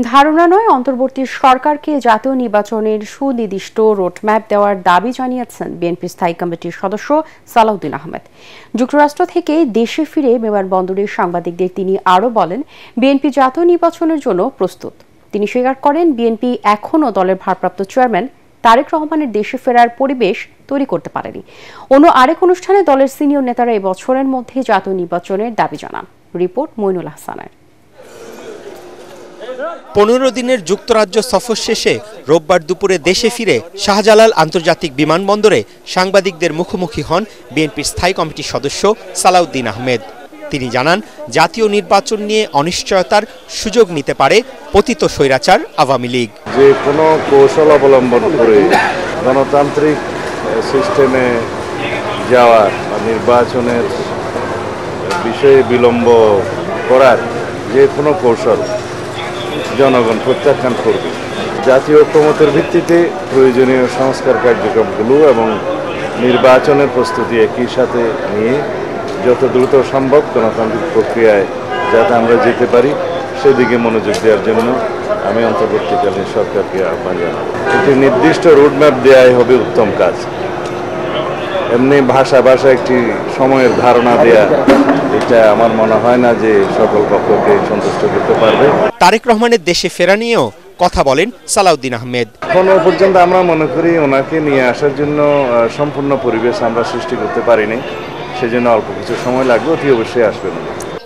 ধারণা নয়, অন্তর্বর্তী সরকারকে জাতীয় নির্বাচনের সুনির্দিষ্ট রোডম্যাপ দেওয়ার দাবি জানিয়েছেন বিএনপি স্থায়ী কমিটির সদস্য সালাউদ্দিন আহমেদ। যুক্তরাষ্ট্র থেকে দেশে ফিরে বিমানবন্দরের সাংবাদিকদের তিনি আরও বলেন, বিএনপি জাতীয় নির্বাচনের জন্য প্রস্তুত। তিনি স্বীকার করেন, বিএনপি এখনও দলের ভারপ্রাপ্ত চেয়ারম্যান তারেক রহমানের দেশে ফেরার পরিবেশ তৈরি করতে পারেনি। অন্য আরেক অনুষ্ঠানে দলের সিনিয়র নেতারা এই বছরের মধ্যে জাতীয় নির্বাচনের দাবি জানান। রিপোর্ট মইনুল হাসানের। 15 দিনের যুক্তরাজ্য সফর শেষে রোববার দুপুরে দেশে ফিরে শাহজালাল আন্তর্জাতিক বিমানবন্দরে সাংবাদিকদের মুখোমুখি হন বিএনপির স্থায়ী কমিটির সদস্য সালাউদ্দিন আহমেদ। তিনি জানান, জাতীয় নির্বাচন নিয়ে অনিশ্চয়তার সুযোগ নিতে পারে পতিত স্বৈরাচার আওয়ামী লীগ। যে কোনো কৌশল অবলম্বন করে গণতান্ত্রিক সিস্টেমে যাওয়া বা নির্বাচনের বিষয়ে বিলম্ব করার যে কোনো কৌশল জনগণ প্রত্যাখ্যান করবে। জাতীয় ঐক্যমতের ভিত্তিতে প্রয়োজনীয় সংস্কার কার্যক্রমগুলো এবং নির্বাচনের প্রস্তুতি একই সাথে নিয়ে যত দ্রুত সম্ভব গণতান্ত্রিক প্রক্রিয়ায় যাতে আমরা যেতে পারি সেদিকে মনোযোগ দেওয়ার জন্য আমি অন্তর্বর্তীকালীন সরকারকে আহ্বান জানাব। একটি নির্দিষ্ট রোডম্যাপ দেওয়াই হবে উত্তম কাজ। এমনি ভাষা একটি সময়ের ধারণা দেয়া, এটা আমার মনে হয় না যে সকল পক্ষকে সন্তুষ্ট করতে পারবে। তারেক রহমানের দেশে ফেরা নিয়েও কথা বলেন সালাউদ্দিন আহমেদ। এখনো পর্যন্ত আমরা মনে করি ওনাকে নিয়ে আসার জন্য সম্পূর্ণ পরিবেশ আমরা সৃষ্টি করতে পারিনি, সেজন্য অল্প কিছু সময় লাগবে, অতি অবশ্যই আসবেন।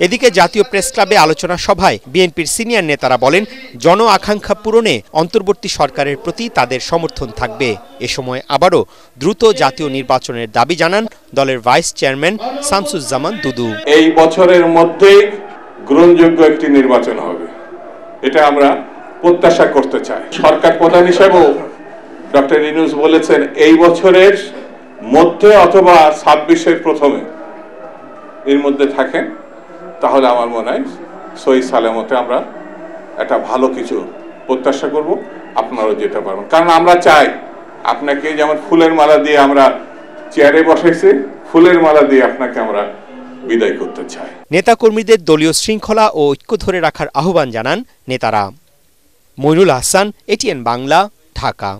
এদিকে জাতীয় প্রেস ক্লাবে আলোচনা সভায় বিএনপির সিনিয়র নেতারা বলেন, জন আকাঙ্ক্ষা পূরণে অন্তর্বর্তী সরকারের প্রতি তাদের সমর্থন থাকবে। এ সময় আবারও দ্রুত জাতীয় নির্বাচনের দাবি জানান দলের ভাইস চেয়ারম্যান শামসুজ্জামান দুদু। এই বছরের মধ্যেই গ্রহণযোগ্য একটি নির্বাচন হবে, এটা আমরা প্রত্যাশা করতে চাই। সরকার প্রধান হিসেবেও ডক্টর ইউনূস বলেছেন এই বছরের মধ্যে অথবা 26-এর প্রথমে এর মধ্যে থাকেন, তাহলে আমার মনে হয় সহি সালামতে আমরা একটা ভালো কিছু প্রত্যাশা করব, আপনারাও যেতে পারবেন। কারণ আমরা চাই আপনাকে যেমন ফুলের মালা দিয়ে আমরা চেয়ারে বসাইছি, ফুলের মালা দিয়ে আপনাকে আমরা বিদায় করতে চাই। নেতাকর্মীদের দলীয় শৃঙ্খলা ও ঐক্য ধরে রাখার আহ্বান জানান নেতারা। মইনুল হাসান, এটিএন বাংলা, ঢাকা।